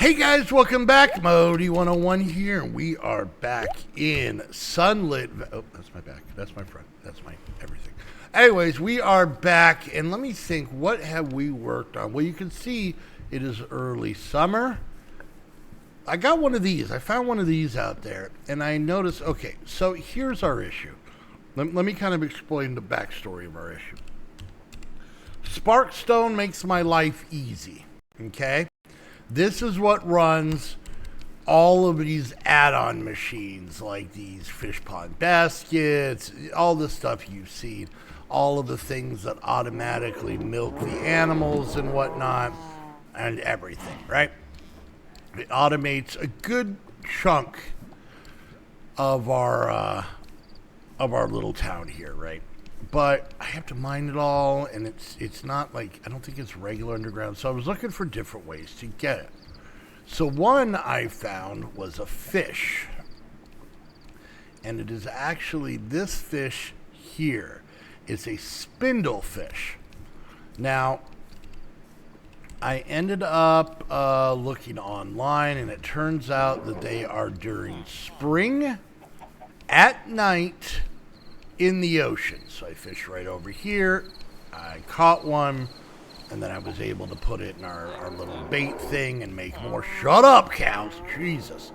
Hey guys, welcome back. Modi 101 here. We are back in Sunlit. Oh, that's my back. That's my front. That's my everything. Anyways, we are back, and let me think. What have we worked on? Well, you can see it is early summer. I got one of these. I found one of these out there, and I noticed. Okay, so here's our issue. Let me kind of explain the backstory of our issue. Sparkstone makes my life easy. Okay. This is what runs all of these add-on machines, like these fish pond baskets, all the stuff you've seen, all of the things that automatically milk the animals and whatnot, and everything, right? It automates a good chunk of our little town here, right? But I have to mine it all, and it's not like, I don't think it's regular underground. So I was looking for different ways to get it. So one I found was a fish. And it is actually this fish here. It's a spindle fish. Now, I ended up looking online, and it turns out that they are during spring at night in the ocean. So I fished right over here. I caught one, and then I was able to put it in our little bait thing and make more. Shut up, cows. Jesus.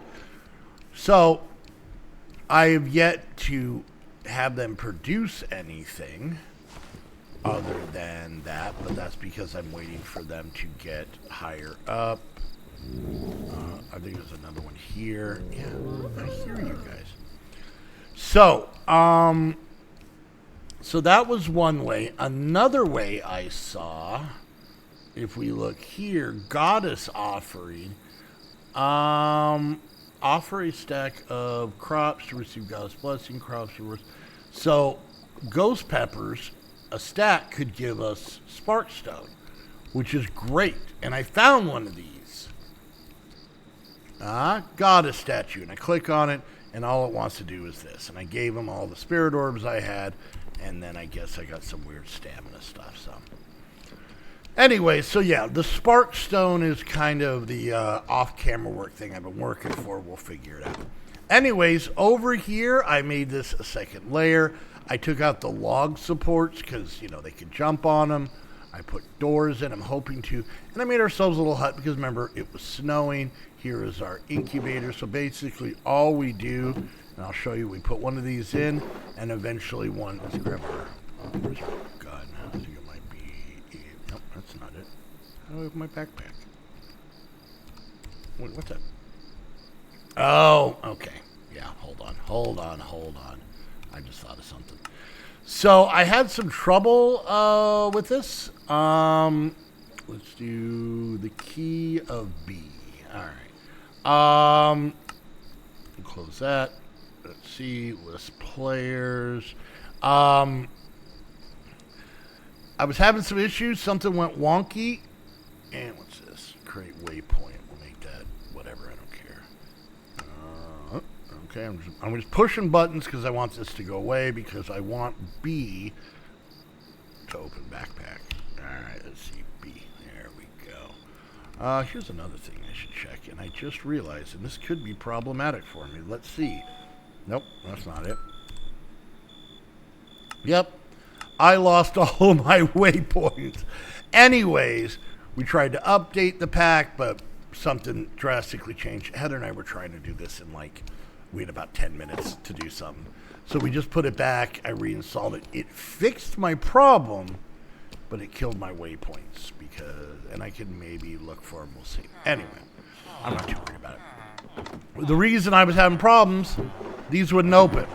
So I have yet to have them produce anything other than that, but that's because I'm waiting for them to get higher up. I think there's another one here. Yeah, I hear you guys. So that was one way. Another way I saw, if we look here, Goddess offering, offer a stack of crops to receive Goddess blessing, crops to so ghost peppers, a stack could give us sparkstone, which is great. And I found one of these. Goddess statue. And I click on it, and all it wants to do is this. And I gave them all the spirit orbs I had, and then I guess I got some weird stamina stuff. So anyway, so yeah, the Sparkstone is kind of the off-camera work thing I've been working for. We'll figure it out. Anyways, over here, I made this a second layer. I took out the log supports because, they could jump on them. I put doors in, I'm hoping to. And I made ourselves a little hut because, remember, it was snowing. Here is our incubator. So basically, all we do, and I'll show you, we put one of these in, and eventually one, let's grab our, where's my gun? I think it might be, nope, that's not it. I have my backpack. What's that? Oh, okay. Yeah, hold on. I just thought of something. So I had some trouble with this. Let's do the key of B. All right. Close that. Let's see, list players. I was having some issues. Something went wonky. And what's this? Create waypoint. We'll make that whatever. I don't care. Okay, I'm just pushing buttons because I want this to go away because I want B to open backpack. All right, let's see B. There we go. Here's another thing I should check, and I just realized, and this could be problematic for me. Let's see. Nope, that's not it. Yep, I lost all of my waypoints. Anyways, we tried to update the pack, but something drastically changed. Heather and I were trying to do this in we had about 10 minutes to do something. So we just put it back. I reinstalled it. It fixed my problem, but it killed my waypoints and I can maybe look for them. We'll see. Anyway, I'm not too worried about it. The reason I was having problems, these wouldn't open.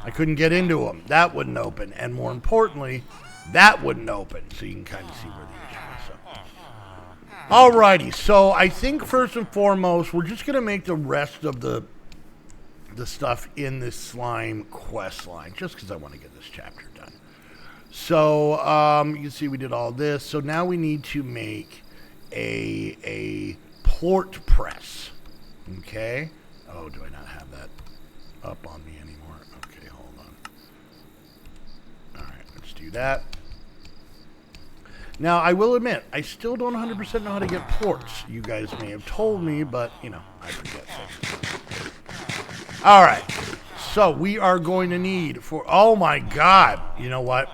I couldn't get into them. That wouldn't open. And more importantly, that wouldn't open. So you can kind of see where the issue is. So. Alrighty. So I think first and foremost, we're just going to make the rest of the stuff in this slime quest line, just because I want to get this chapter done. So you can see we did all this. So now we need to make a plort press. Okay. Oh, do I not have that up on me anymore? Okay, hold on. All right, let's do that. Now, I will admit, I still don't 100% know how to get plorts. You guys may have told me, but, you know, I forget things. All right. So, we are going to need oh my God. You know what?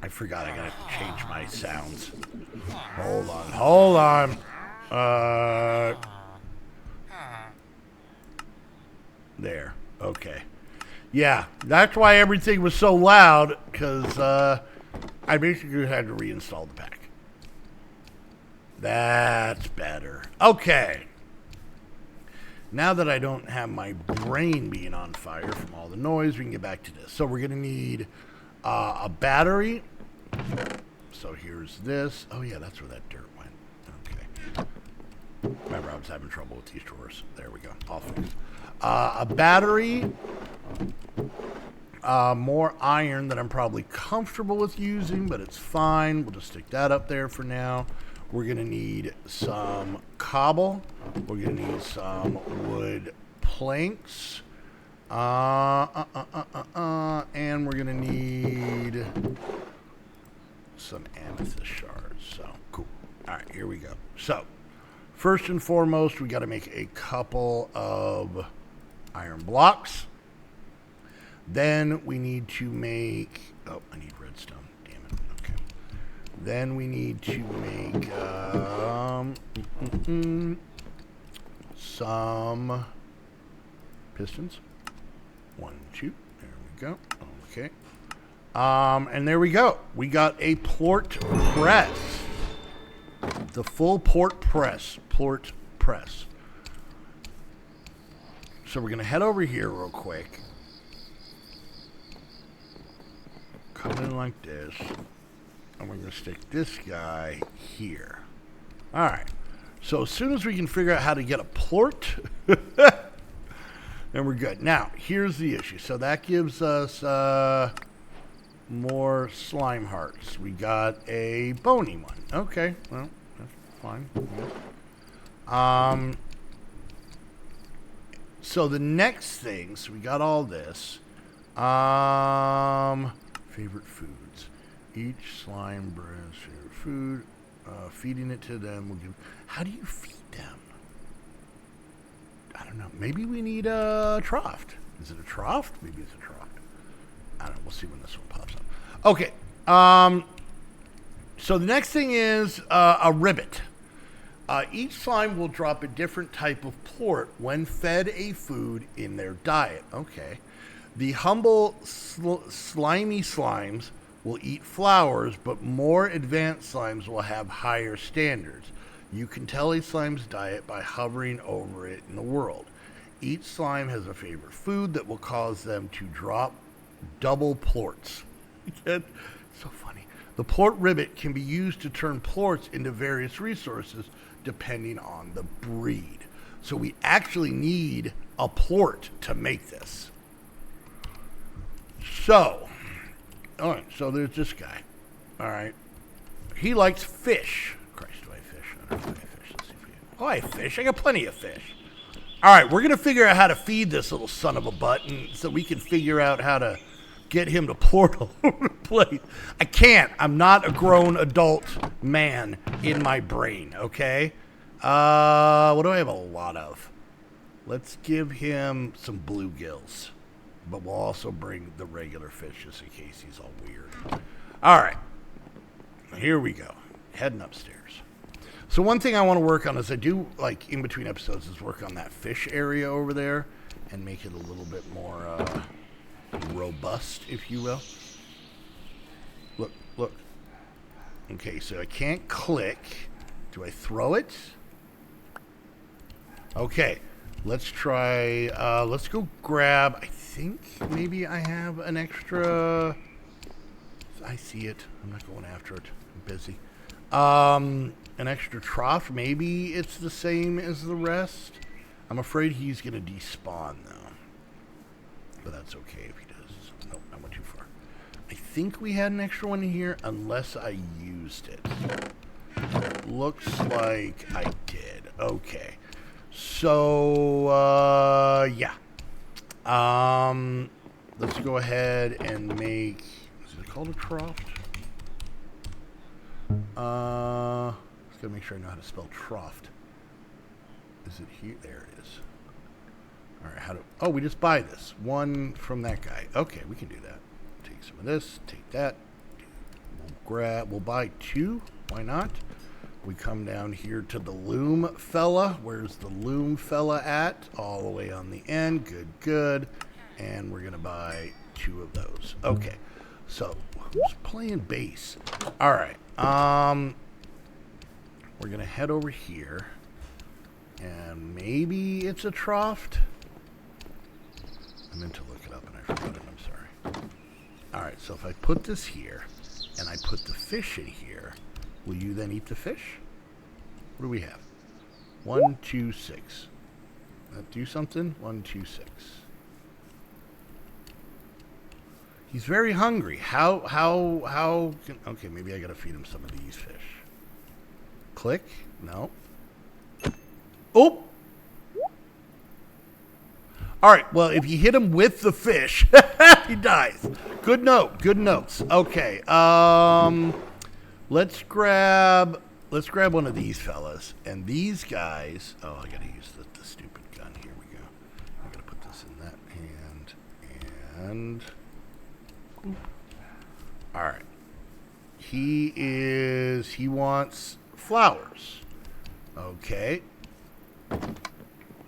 I forgot I got to change my sounds. Hold on. There. Okay. Yeah, that's why everything was so loud, because I basically had to reinstall the pack. That's better. Okay. Now that I don't have my brain being on fire from all the noise, we can get back to this. So we're going to need a battery. So here's this. Oh, yeah, that's where that dirt went. Okay. Remember, I was having trouble with these drawers. There we go. All fixed. A battery. More iron that I'm probably comfortable with using, but it's fine. We'll just stick that up there for now. We're going to need some cobble. We're going to need some wood planks. And we're going to need some amethyst shards. So, cool. All right, here we go. So, first and foremost, we got to make a couple of iron blocks. Then we need to make... Oh, I need redstone. Damn it. Okay. Then we need to make some pistons. 1, 2. There we go. Okay. And there we go. We got a plort press. The full plort press. Plort press. So we're going to head over here real quick. Come in like this. And we're going to stick this guy here. Alright. So as soon as we can figure out how to get a plort, then we're good. Now, here's the issue. So that gives us more slime hearts. We got a bony one. Okay. Well, that's fine. Yeah. So the next thing, so we got all this. Favorite foods. Each slime brings favorite food. Feeding it to them will give... How do you feed them? I don't know. Maybe we need a trough. Is it a trough? Maybe it's a trough. I don't know. We'll see when this one pops up. Okay. So the next thing is a ribbit. Each slime will drop a different type of plort when fed a food in their diet. Okay. The humble, slimy slimes will eat flowers, but more advanced slimes will have higher standards. You can tell a slime's diet by hovering over it in the world. Each slime has a favorite food that will cause them to drop double plorts. That's so funny. The plort ribbit can be used to turn plorts into various resources depending on the breed. So we actually need a plort to make this. So, all right, so there's this guy. All right. He likes fish. Christ, do I fish? I don't know if I fish. Let's see if we... Oh, I fish. I got plenty of fish. All right, we're going to figure out how to feed this little son of a button so we can figure out how to get him to plort all over the place. I can't. I'm not a grown adult man in my brain, okay? What do I have a lot of? Let's give him some bluegills. But we'll also bring the regular fish just in case he's all weird. All right. Here we go. Heading upstairs. So one thing I want to work on is I do, like, in between episodes, is work on that fish area over there and make it a little bit more robust, if you will. Look. Okay, so I can't click. Do I throw it? Okay. Let's try, let's go grab, I think maybe I have an extra, I see it, I'm not going after it, I'm busy. An extra trough, maybe it's the same as the rest. I'm afraid he's going to despawn though, but that's okay if he does. Nope, I went too far. I think we had an extra one here unless I used it. Looks like I did, okay. So, yeah. Let's go ahead and make... Is it called a trough? Just gotta make sure I know how to spell troughed. Is it here? There it is. All right, how do... Oh, we just buy this. One from that guy. Okay, we can do that. Take some of this, take that. We'll buy two. Why not? We come down here to the loom fella. Where's the loom fella at? All the way on the end. Good, good. And we're going to buy two of those. Okay. So, who's playing bass? All right. We're going to head over here. And maybe it's a troughed. I meant to look it up and I forgot it. I'm sorry. All right. So, if I put this here and I put the fish in here, will you then eat the fish? What do we have? 1, 2, 6. That do something? 1, 2, 6. He's very hungry. How can... Okay, maybe I gotta feed him some of these fish. Click. No. Oh! Alright, well, if you hit him with the fish, he dies. Good note. Good notes. Okay, let's grab one of these fellas. And these guys... Oh, I gotta use the stupid gun. Here we go. I gotta put this in that hand. And... Alright. He wants flowers. Okay.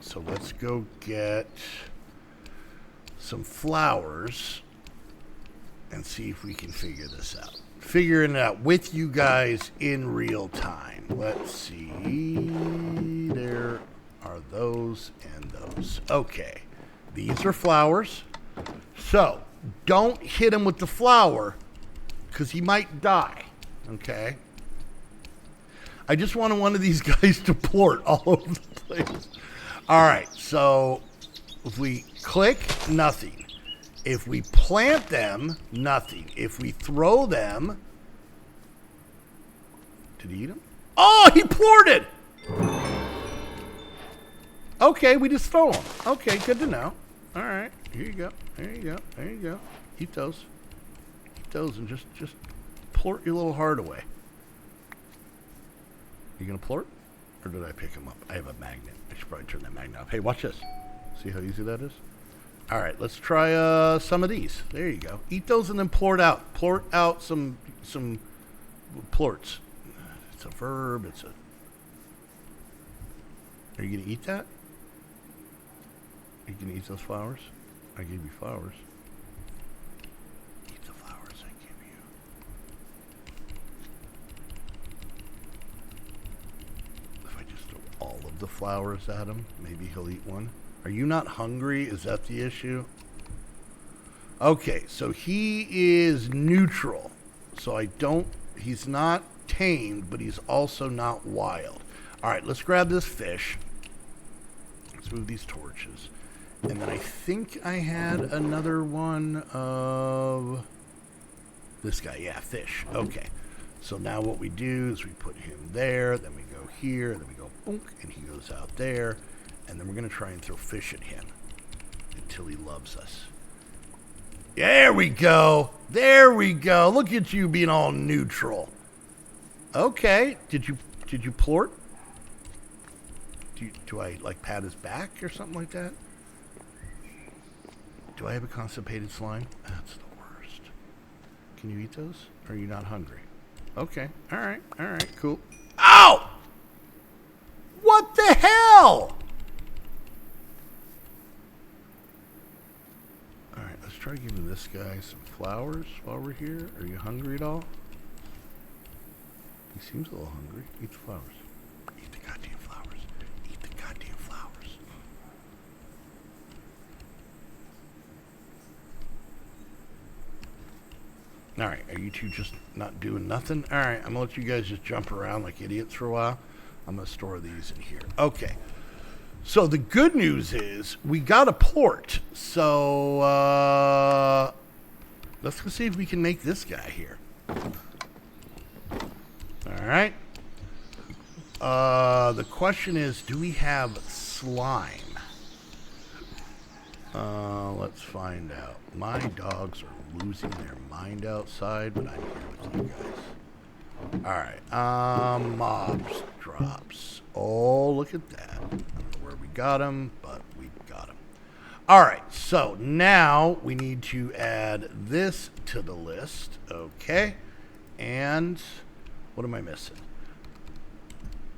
So let's go get some flowers and see if we can figure this out. Figuring it out with you guys in real time. Let's see. There are those and those. Okay. These are flowers. So, don't hit him with the flower because he might die. Okay? I just wanted one of these guys to plort all over the place. Alright, so if we click, nothing. If we plant them, nothing. If we throw them... Did he eat them? Oh, he plorted! Okay, we just throw them. Okay, good to know. Alright, here you go. There you go. There you go. Eat those. Eat those and just plort your little heart away. You gonna plort? Or did I pick him up? I have a magnet. I should probably turn that magnet off. Hey, watch this. See how easy that is? Alright, let's try some of these. There you go. Eat those and then plort out. Plort out some plorts. It's a verb. It's a... Are you gonna eat that? Are you gonna eat those flowers? I gave you flowers. Eat the flowers I give you. If I just throw all of the flowers at him, maybe he'll eat one. Are you not hungry? Is that the issue? Okay, so he is neutral. So I don't... He's not tamed, but he's also not wild. Alright, let's grab this fish. Let's move these torches. And then I think I had another one of this guy. Yeah, fish. Okay. So now what we do is we put him there, then we go here, then we go boonk, and he goes out there. And then we're going to try and throw fish at him until he loves us. There we go. There we go. Look at you being all neutral. Okay. Did you plort? Do I like pat his back or something like that? Do I have a constipated slime? That's the worst. Can you eat those? Or are you not hungry? Okay. All right. All right. Cool. Ow! What the hell? All right. Let's try giving this guy some flowers while we're here. Are you hungry at all? He seems a little hungry. Eat the flowers. Eat the goddamn flowers. Eat the goddamn flowers. All right, are you two just not doing nothing? All right, I'm going to let you guys just jump around like idiots for a while. I'm going to store these in here. Okay, so the good news is we got a plort. So let's go see if we can make this guy here. All right. The question is, do we have slime? Let's find out. My dogs are losing their mind outside, but I'm here with you guys. All right. Mobs drops. Oh, look at that. I don't know where we got them, but we got them. All right. So now we need to add this to the list. Okay. And what am I missing?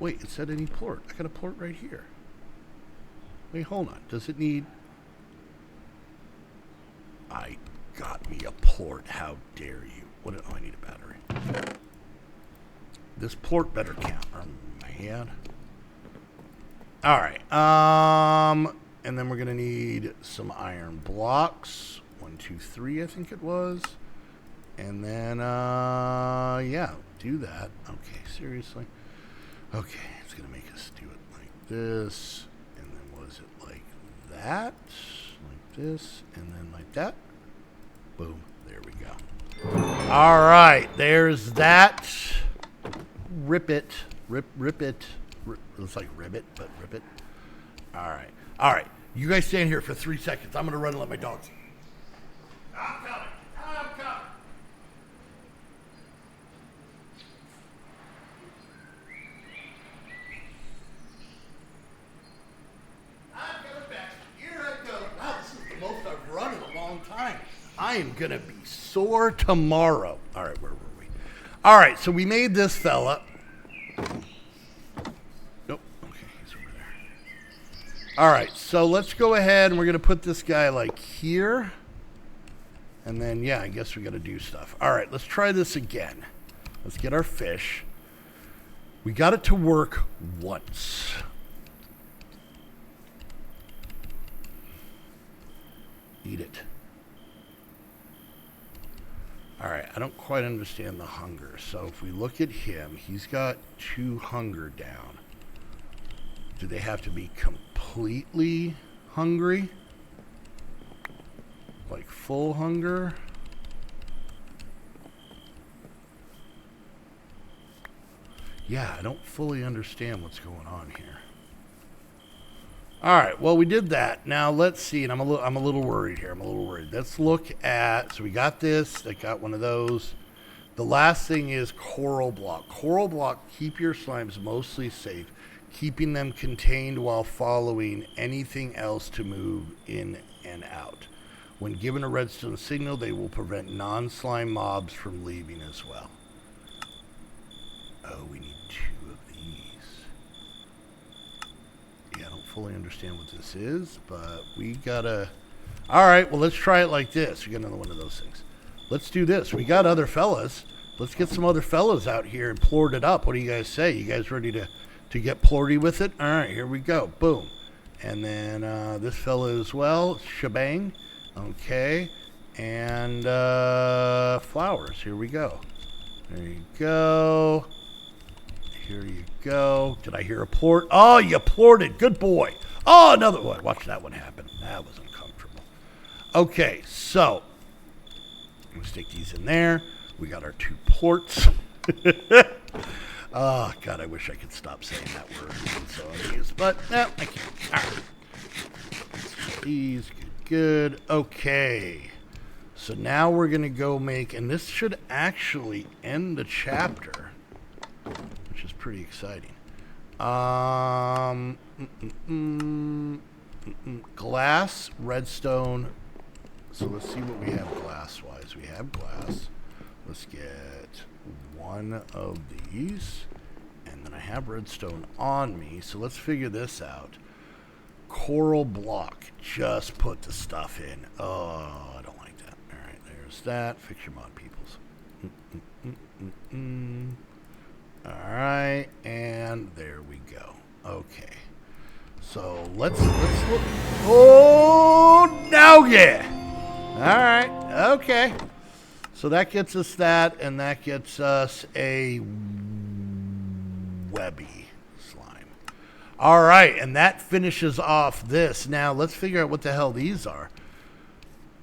Wait, it said any plort. I got a plort right here. Wait, hold on. Does it need... I got me a plort. How dare you? Oh, I need a battery. This plort better count. Oh, man. All right. And then we're going to need some iron blocks. 1, 2, 3, I think it was. And then, yeah, do that. Okay, seriously. Okay, it's going to make us do it like this. And then was it like that? Like this. And then like that. Boom. There we go. All right, there's that. Rip it. Rip it. It's like ribbit, but rip it. All right. All right. You guys stand here for 3 seconds. I'm going to run and let my dogs. I'm coming. I'm coming. I'm coming back. Here I go. Wow, this is the most I've run in a long time. I am going to be sore tomorrow. All right, where were we? All right, so we made this fella. Nope. Okay, he's over there. All right, so let's go ahead and we're going to put this guy like here. And then, yeah, I guess we got to do stuff. All right, let's try this again. Let's get our fish. We got it to work once. Eat it. All right, I don't quite understand the hunger. So if we look at him, he's got 2 hunger down. Do they have to be completely hungry? Like full hunger? Yeah, I don't fully understand what's going on here. All right, well, we did that. Now let's see, and I'm a little worried here. I'm a little worried. Let's look at, so we got this. I got one of those. The last thing is coral block. Coral block, keep your slimes mostly safe, keeping them contained while following anything else to move in and out. When given a redstone signal, they will prevent non-slime mobs from leaving as well. Oh, we need 2 of these. Yeah, I don't fully understand what this is, but we gotta... All right, well, let's try it like this. We got another one of those things. Let's do this. We got other fellas. Let's get some other fellas out here and plort it up. What do you guys say? You guys ready to get plorty with it? All right, here we go. Boom. And then this fella as well. Shebang. Okay. And flowers. Here we go. There you go. Here you go. Did I hear a plort? Oh, you plorted. Good boy. Oh, another one. Watch that one happen. That was uncomfortable. Okay, so I'm going to stick these in there. We got our 2 plorts. Oh, God, I wish I could stop saying that word. So I use, but no, I can't. All right. These, good. Okay. So now we're going to go make, and this should actually end the chapter, which is pretty exciting. Glass, redstone. So let's see what we have glass-wise. We have glass. Let's get 1 of these. And then I have redstone on me. So let's figure this out. Coral block. Just put the stuff in. Oh, I don't like that. All right, there's that. Fix your mod, peoples. All right, and there we go. Okay. So let's look. Oh, now yeah. All right. Okay. So that gets us that, and that gets us a webby slime. All right, and that finishes off this. Now let's figure out what the hell these are.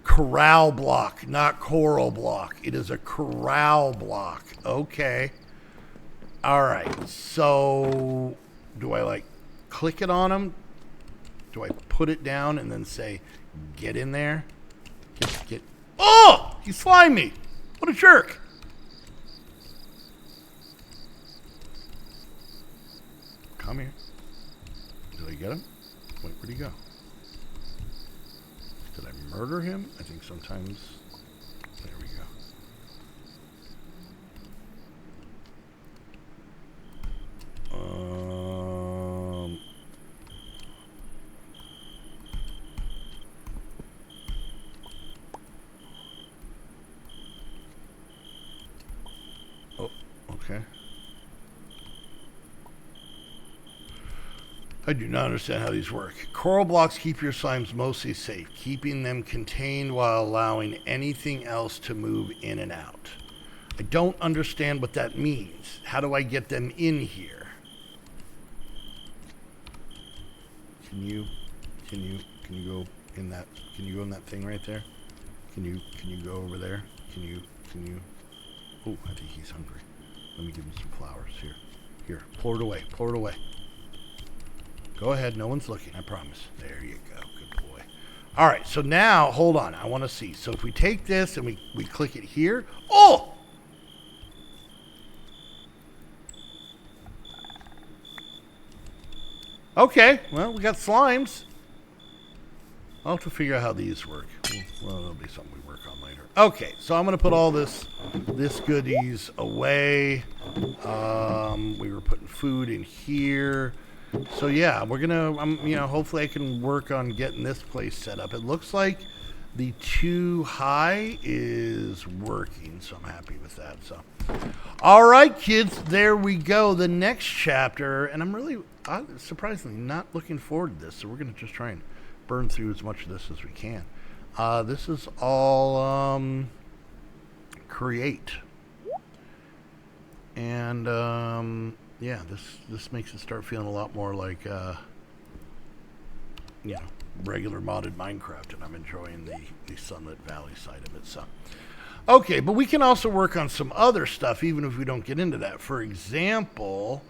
Corral block, not coral block. It is a corral block. Okay. All right. So do I like click it on them? Do I put it down and then say, get in there? Get. Oh, he slimed me. What a jerk. he go? Did I murder him? I think sometimes. There we go. Oh, okay. I do not understand how these work. Coral blocks keep your slimes mostly safe, keeping them contained while allowing anything else to move in and out. I don't understand what that means. How do I get them in here? Can you go in that? Can you go in that thing right there? Can you go over there? Can you? Oh, I think he's hungry. Let me give him some flowers here. Here, pour it away. Pour it away. Go ahead. No one's looking. I promise. There you go. Good boy. All right. So now, hold on. I want to see. So if we take this and we click it here. Oh! Okay. Well, we got slimes. I'll have to figure out how these work. Well, that'll be something we work on later. Okay. So I'm going to put all this goodies away. We were putting food in here. So yeah, we're gonna, hopefully I can work on getting this place set up. It looks like the 2 high is working, so I'm happy with that. So, all right, kids, there we go. The next chapter, and I'm really, surprisingly, not looking forward to this. So we're gonna just try and burn through as much of this as we can. This is all create, and yeah, this makes it start feeling a lot more like, regular modded Minecraft, and I'm enjoying the Sunlit Valley side of it. So, okay, but we can also work on some other stuff, even if we don't get into that. For example,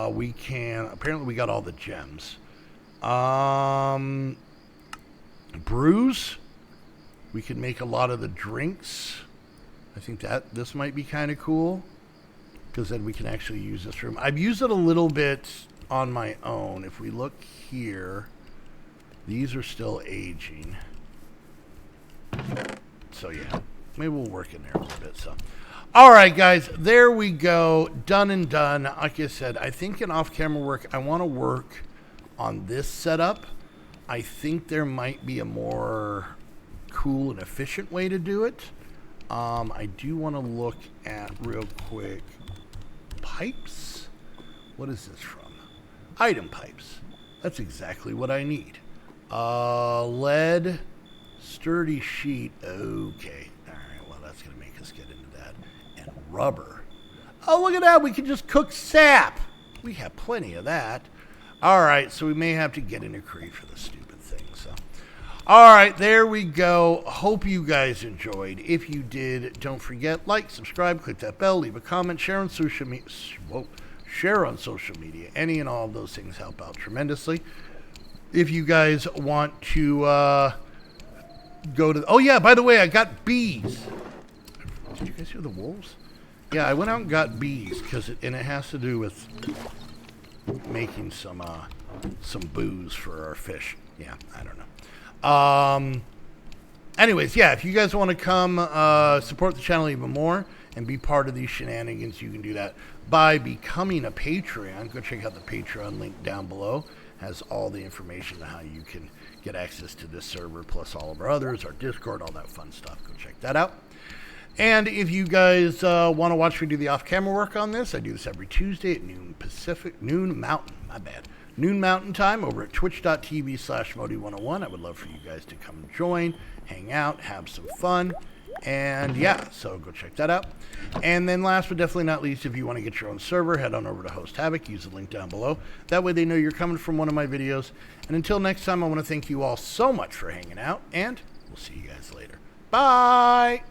we can, apparently we got all the gems. Brews, we can make a lot of the drinks. I think this might be kind of cool, because then we can actually use this room. I've used it a little bit on my own. If we look here, these are still aging. So yeah, maybe we'll work in there a little bit. So, all right, guys, there we go. Done and done. Like I said, I think in off-camera work, I want to work on this setup. I think there might be a more cool and efficient way to do it. I do want to look at real quick. Pipes? What is this from? Item pipes. That's exactly what I need. Lead, sturdy sheet. Okay. All right. Well, that's going to make us get into that. And rubber. Oh, look at that. We can just cook sap. We have plenty of that. All right. So we may have to get into Cree for the stupid thing. So, all right. There we go. Hope you guys enjoyed. If you did, don't forget, like, subscribe, click that bell, leave a comment, share on social media. Share on social media. Any and all of those things help out tremendously. If you guys want to go to... Oh, yeah, by the way, I got bees. Did you guys hear the wolves? Yeah, I went out and got bees, and it has to do with making some booze for our fish. Yeah, I don't know. Anyways, yeah, if you guys want to come support the channel even more and be part of these shenanigans, you can do that by becoming a Patreon. Go check out the Patreon link down below. Has all the information on how you can get access to this server, plus all of our others, our Discord, all that fun stuff. Go check that out. And if you guys want to watch me do the off-camera work on this, I do this every Tuesday at noon Mountain time over at twitch.tv/Modi101. I would love for you guys to come join, hang out, have some fun. And yeah, so go check that out. And then last but definitely not least, if you want to get your own server, head on over to Host Havoc. Use the link down below. That way they know you're coming from one of my videos. And until next time, I want to thank you all so much for hanging out, and we'll see you guys later. Bye!